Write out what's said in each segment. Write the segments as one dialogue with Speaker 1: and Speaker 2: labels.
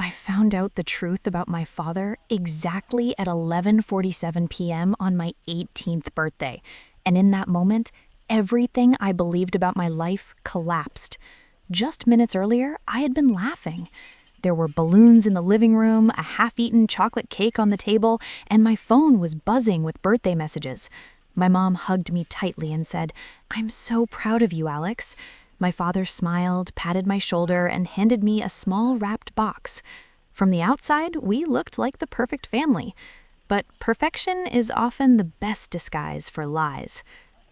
Speaker 1: I found out the truth about my father exactly at 11:47 p.m. on my 18th birthday. And in that moment, everything I believed about my life collapsed. Just minutes earlier, I had been laughing. There were balloons in the living room, a half-eaten chocolate cake on the table, and my phone was buzzing with birthday messages. My mom hugged me tightly and said, "I'm so proud of you, Alex." My father smiled, patted my shoulder, and handed me a small wrapped box. From the outside, we looked like the perfect family. But perfection is often the best disguise for lies.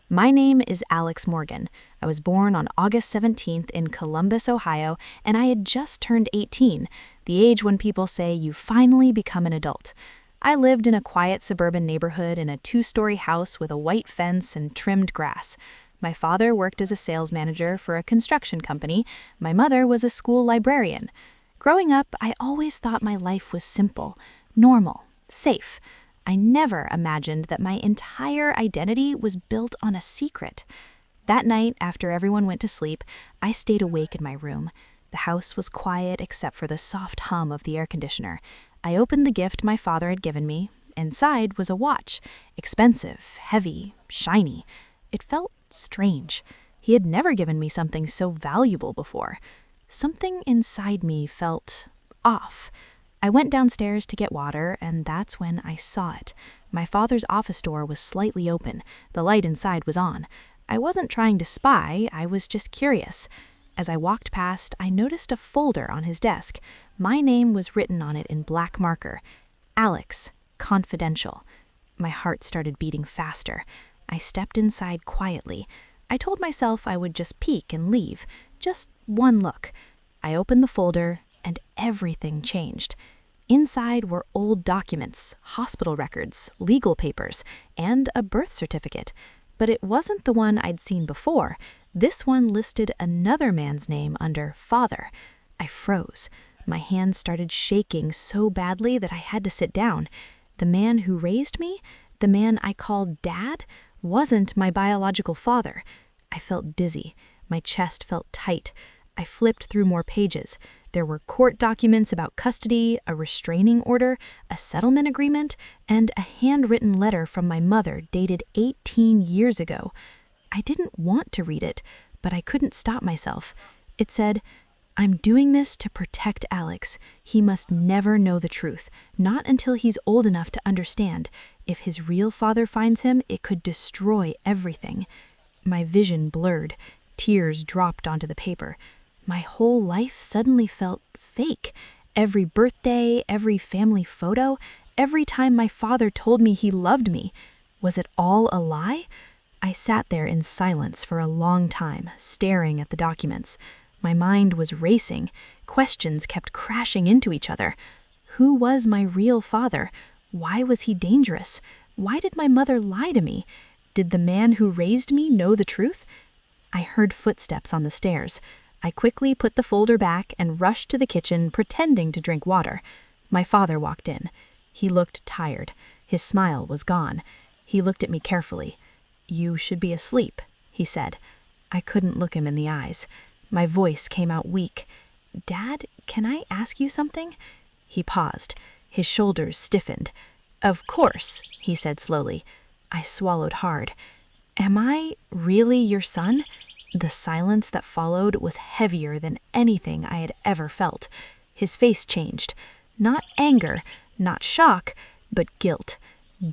Speaker 1: My name is Alex Morgan. I was born on August 17th in Columbus, Ohio, and I had just turned 18, the age when people say you finally become an adult. I lived in a quiet suburban neighborhood in a 2-story house with a white fence and trimmed grass. My father worked as a sales manager for a construction company. My mother was a school librarian. Growing up, I always thought my life was simple, normal, safe. I never imagined that my entire identity was built on a secret. That night, after everyone went to sleep, I stayed awake in my room. The house was quiet except for the soft hum of the air conditioner. I opened the gift my father had given me. Inside was a watch, expensive, heavy, shiny. It felt strange. He had never given me something so valuable before. Something inside me felt off. I went downstairs to get water, and that's when I saw it. My father's office door was slightly open. The light inside was on. I wasn't trying to spy, I was just curious. As I walked past, I noticed a folder on his desk. My name was written on it in black marker. Alex, confidential. My heart started beating faster. I stepped inside quietly. I told myself I would just peek and leave. Just one look. I opened the folder, and everything changed. Inside were old documents, hospital records, legal papers, and a birth certificate. But it wasn't the one I'd seen before. This one listed another man's name under father. I froze. My hands started shaking so badly that I had to sit down. The man who raised me, the man I called Dad, wasn't my biological father. I felt dizzy. My chest felt tight. I flipped through more pages. There were court documents about custody, a restraining order, a settlement agreement, and a handwritten letter from my mother dated 18 years ago. I didn't want to read it, but I couldn't stop myself. It said, "I'm doing this to protect Alex. He must never know the truth, not until he's old enough to understand. If his real father finds him, it could destroy everything." My vision blurred. Tears dropped onto the paper. My whole life suddenly felt fake. Every birthday, every family photo, every time my father told me he loved me. Was it all a lie? I sat there in silence for a long time, staring at the documents. My mind was racing. Questions kept crashing into each other. Who was my real father? Why was he dangerous? Why did my mother lie to me? Did the man who raised me know the truth? I heard footsteps on the stairs. I quickly put the folder back and rushed to the kitchen, pretending to drink water. My father walked in. He looked tired. His smile was gone. He looked at me carefully. "You should be asleep," he said. I couldn't look him in the eyes. My voice came out weak. "Dad, can I ask you something?" He paused. His shoulders stiffened. "Of course," he said slowly. I swallowed hard. "Am I really your son?" The silence that followed was heavier than anything I had ever felt. His face changed. Not anger, not shock, but guilt.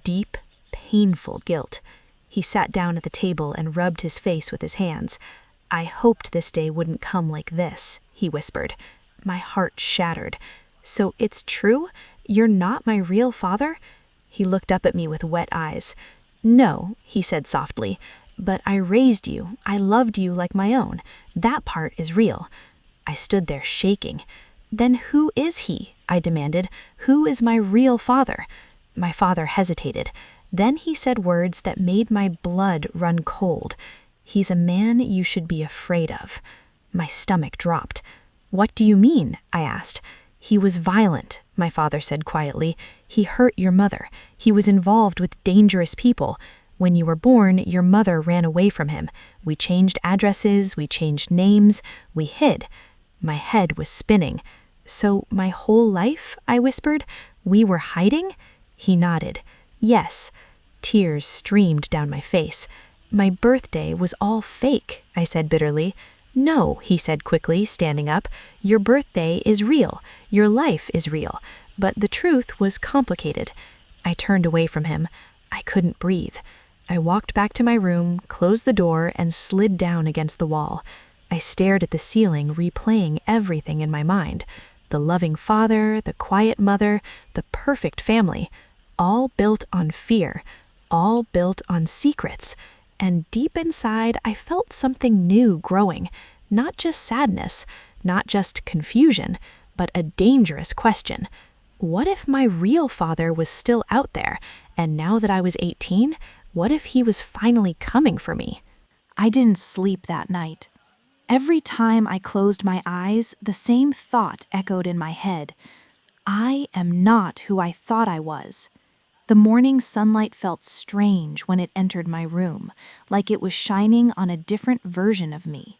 Speaker 1: Deep, painful guilt. He sat down at the table and rubbed his face with his hands. "I hoped this day wouldn't come like this," he whispered. My heart shattered. "So it's true? You're not my real father?" He looked up at me with wet eyes. "No," he said softly, "but I raised you. I loved you like my own. That part is real." I stood there shaking. "Then who is he?" I demanded. "Who is my real father?" My father hesitated. Then he said words that made my blood run cold. "He's a man you should be afraid of." My stomach dropped. "What do you mean?" I asked. "He was violent," my father said quietly. "He hurt your mother. He was involved with dangerous people. When you were born, your mother ran away from him. We changed addresses, we changed names, we hid." My head was spinning. So my whole life, I whispered, we were hiding? He nodded. Yes. Tears streamed down my face. My birthday was all fake, I said bitterly. No, he said quickly, standing up. Your birthday is real. Your life is real. But the truth was complicated. I turned away from him. I couldn't breathe. I walked back to my room, closed the door, and slid down against the wall. I stared at the ceiling, replaying everything in my mind. The loving father, the quiet mother, the perfect family. All built on fear. All built on secrets. And deep inside, I felt something new growing. Not just sadness, not just confusion, but a dangerous question. What if my real father was still out there, and now that I was 18, what if he was finally coming for me? I didn't sleep that night. Every time I closed my eyes, the same thought echoed in my head. I am not who I thought I was. The morning sunlight felt strange when it entered my room, like it was shining on a different version of me.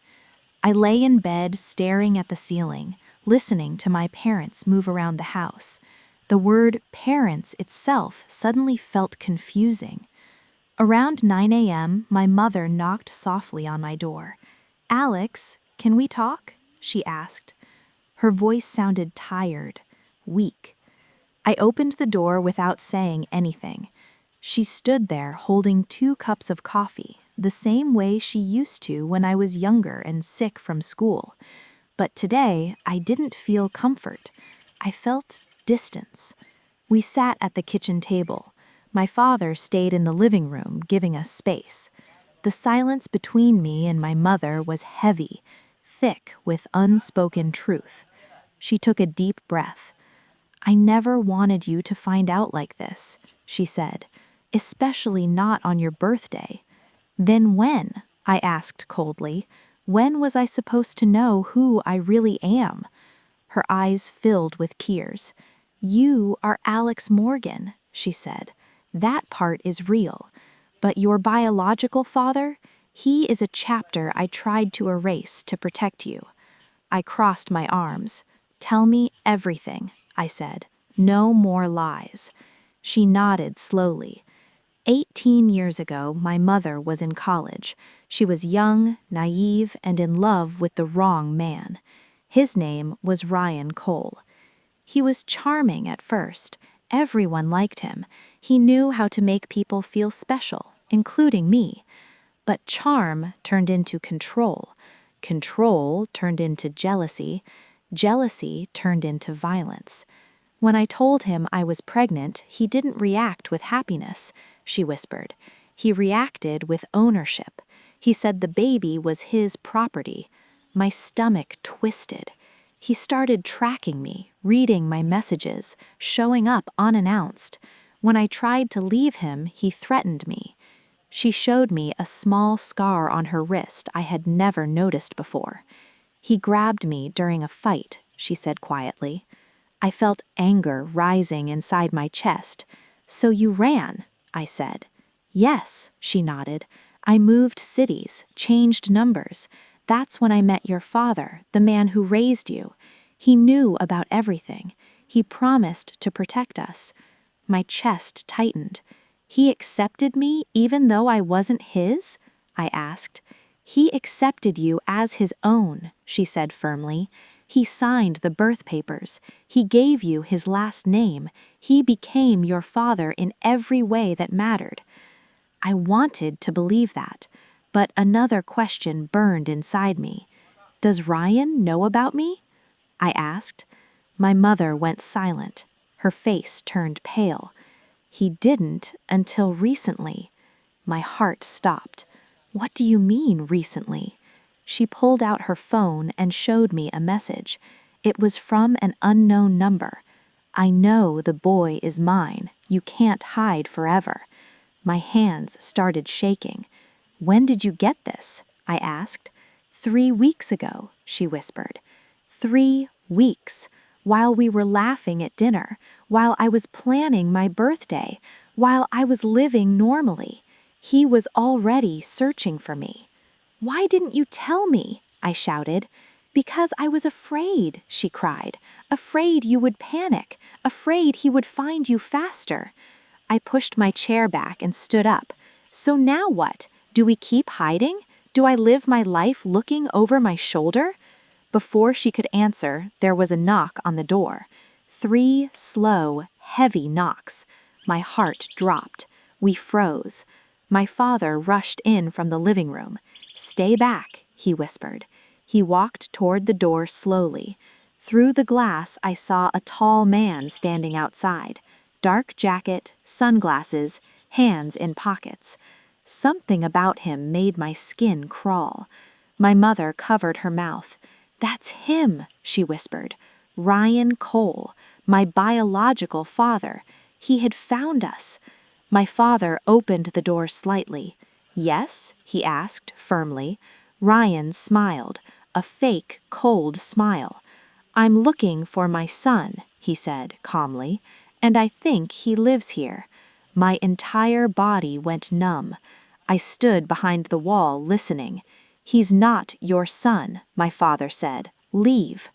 Speaker 1: I lay in bed staring at the ceiling, listening to my parents move around the house. The word parents itself suddenly felt confusing. Around 9 a.m., my mother knocked softly on my door. Alex, can we talk? She asked. Her voice sounded tired, weak. I opened the door without saying anything. She stood there holding 2 cups of coffee, the same way she used to when I was younger and sick from school. But today, I didn't feel comfort. I felt distance. We sat at the kitchen table. My father stayed in the living room, giving us space. The silence between me and my mother was heavy, thick with unspoken truth. She took a deep breath. I never wanted you to find out like this, she said, especially not on your birthday. Then when? I asked coldly. When was I supposed to know who I really am? Her eyes filled with tears. You are Alex Morgan, she said. That part is real. But your biological father, he is a chapter I tried to erase to protect you. I crossed my arms. Tell me everything, I said. No more lies. She nodded slowly. 18 years ago, my mother was in college. She was young, naive, and in love with the wrong man. His name was Ryan Cole. He was charming at first. Everyone liked him. He knew how to make people feel special, including me. But charm turned into control. Control turned into jealousy. Jealousy turned into violence. When I told him I was pregnant, he didn't react with happiness, she whispered. He reacted with ownership. He said the baby was his property. My stomach twisted. He started tracking me, reading my messages, showing up unannounced. When I tried to leave him, he threatened me. She showed me a small scar on her wrist I had never noticed before. He grabbed me during a fight, she said quietly. I felt anger rising inside my chest. So you ran, I said. Yes, she nodded. I moved cities, changed numbers. That's when I met your father, the man who raised you. He knew about everything. He promised to protect us. My chest tightened. He accepted me even though I wasn't his? I asked. He accepted you as his own, she said firmly. He signed the birth papers. He gave you his last name. He became your father in every way that mattered. I wanted to believe that, but another question burned inside me. Does Ryan know about me? I asked. My mother went silent. Her face turned pale. He didn't until recently. My heart stopped. What do you mean, recently? She pulled out her phone and showed me a message. It was from an unknown number. I know the boy is mine. You can't hide forever. My hands started shaking. When did you get this? I asked. 3 weeks ago, she whispered. 3 weeks. While we were laughing at dinner, while I was planning my birthday, while I was living normally. He was already searching for me. Why didn't you tell me? I shouted.
Speaker 2: "Because I was afraid," she cried. "Afraid you would panic. Afraid he would find you faster." I pushed my chair back and stood up. "So now what? Do we keep hiding? Do I live my life looking over my shoulder?" Before she could answer, there was a knock on the door. 3 slow, heavy knocks. My heart dropped. We froze. My father rushed in from the living room. "Stay back," he whispered. He walked toward the door slowly. Through the glass, I saw a tall man standing outside. Dark jacket, sunglasses, hands in pockets. Something about him made my skin crawl. My mother covered her mouth. "That's him," she whispered. "Ryan Cole, my biological father. He had found us." My father opened the door slightly. "Yes?" he asked firmly. Ryan smiled, a fake, cold smile. "I'm looking for my son," he said calmly, "and I think he lives here." My entire body went numb. I stood behind the wall listening. "He's not your son," my father said. "Leave."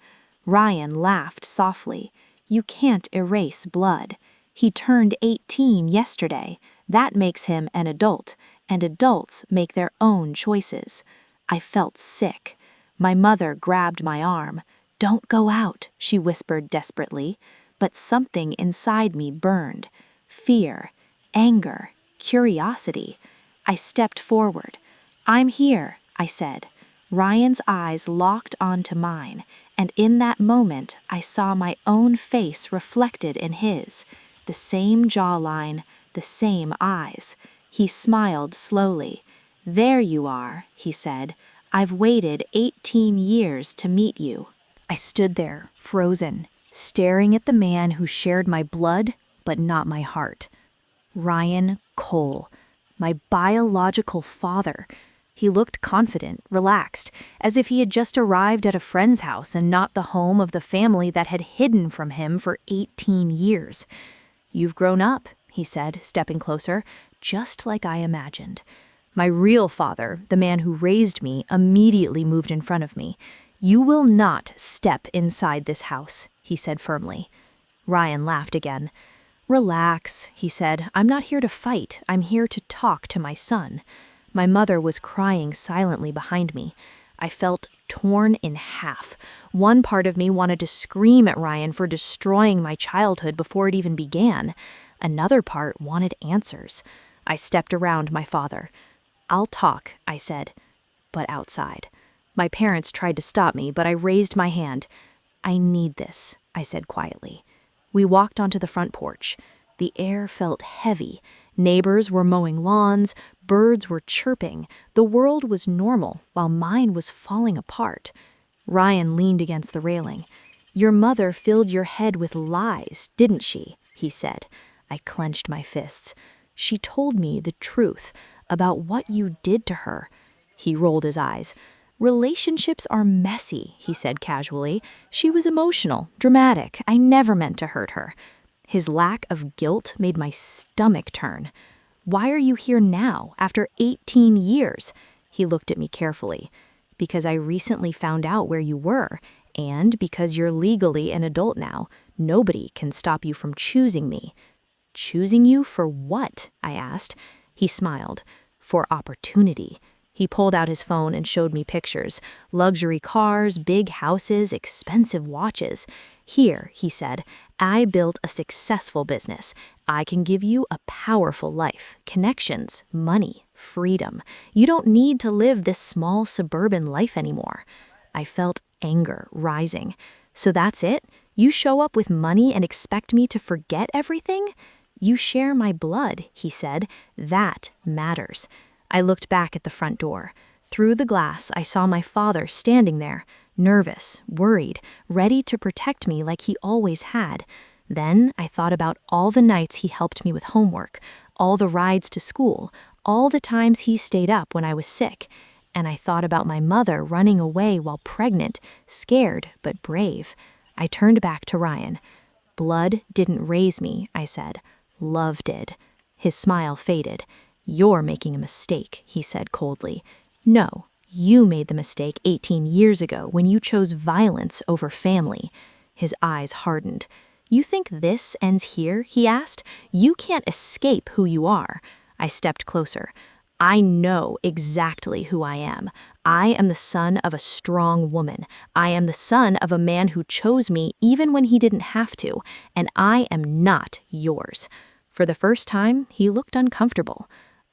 Speaker 2: Ryan laughed softly. "You can't erase blood. He turned 18 yesterday. That makes him an adult, and adults make their own choices." I felt sick. My mother grabbed my arm. "Don't go out," she whispered desperately. But something inside me burned. Fear, anger, curiosity. I stepped forward. "I'm here," I said. Ryan's eyes locked onto mine, and in that moment I saw my own face reflected in his. The same jawline, the same eyes. He smiled slowly. "There you are," he said. "I've waited 18 years to meet you."
Speaker 1: I stood there, frozen, staring at the man who shared my blood, but not my heart. Ryan Cole, my biological father. He looked confident, relaxed, as if he had just arrived at a friend's house and not the home of the family that had hidden from him for 18 years. "You've grown up," he said, stepping closer, just like I imagined. My real father, the man who raised me, immediately moved in front of me. "You will not step inside this house," he said firmly. Ryan laughed again. "Relax," he said. "I'm not here to fight. I'm here to talk to my son." My mother was crying silently behind me. I felt torn in half. One part of me wanted to scream at Ryan for destroying my childhood before it even began. Another part wanted answers. I stepped around my father. "I'll talk," I said, but outside. My parents tried to stop me, but I raised my hand. "I need this," I said quietly. We walked onto the front porch. The air felt heavy. Neighbors were mowing lawns, birds were chirping. The world was normal, while mine was falling apart. Ryan leaned against the railing. "Your mother filled your head with lies, didn't she?" he said. I clenched my fists. "She told me the truth about what you did to her." He rolled his eyes. "Relationships are messy," he said casually. "She was emotional, dramatic. I never meant to hurt her." His lack of guilt made my stomach turn. "Why are you here now, after 18 years?" He looked at me carefully. "Because I recently found out where you were, and because you're legally an adult now. Nobody can stop you from choosing me." "Choosing you for what?" I asked. He smiled. "For opportunity." He pulled out his phone and showed me pictures. Luxury cars, big houses, expensive watches. "Here," he said, "I built a successful business. I can give you a powerful life, connections, money, freedom. You don't need to live this small suburban life anymore." I felt anger rising. "So that's it? You show up with money and expect me to forget everything?" "You share my blood," he said. "That matters." I looked back at the front door. Through the glass, I saw my father standing there, nervous, worried, ready to protect me like he always had. Then I thought about all the nights he helped me with homework, all the rides to school, all the times he stayed up when I was sick. And I thought about my mother running away while pregnant, scared but brave. I turned back to Ryan. "Blood didn't raise me," I said. "Love did." His smile faded. "You're making a mistake," he said coldly. "No, You made the mistake 18 years ago when you chose violence over family." His eyes hardened. "You think this ends here?" he asked. "You can't escape who you are." I stepped closer. "I know exactly who I am. I am the son of a strong woman. I am the son of a man who chose me even when he didn't have to, and I am not yours." For the first time, he looked uncomfortable.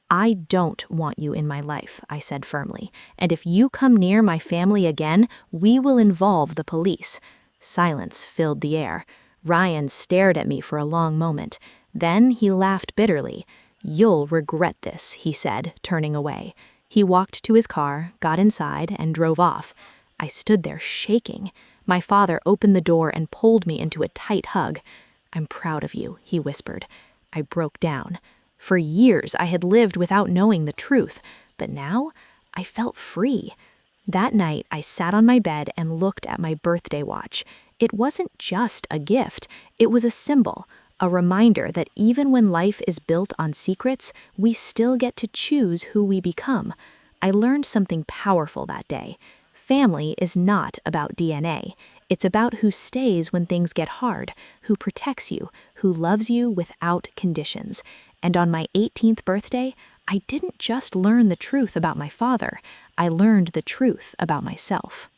Speaker 1: "I don't want you in my life," I said firmly, "and if you come near my family again, we will involve the police." Silence filled the air. Ryan stared at me for a long moment. Then he laughed bitterly. "You'll regret this," he said, turning away. He walked to his car, got inside, and drove off. I stood there shaking. My father opened the door and pulled me into a tight hug. "I'm proud of you," he whispered. I broke down. For years, I had lived without knowing the truth, but now I felt free. That night, I sat on my bed and looked at my birthday watch. It wasn't just a gift, it was a symbol, a reminder that even when life is built on secrets, we still get to choose who we become. I learned something powerful that day. Family is not about DNA. It's about who stays when things get hard, who protects you, who loves you without conditions. And on my 18th birthday, I didn't just learn the truth about my father, I learned the truth about myself.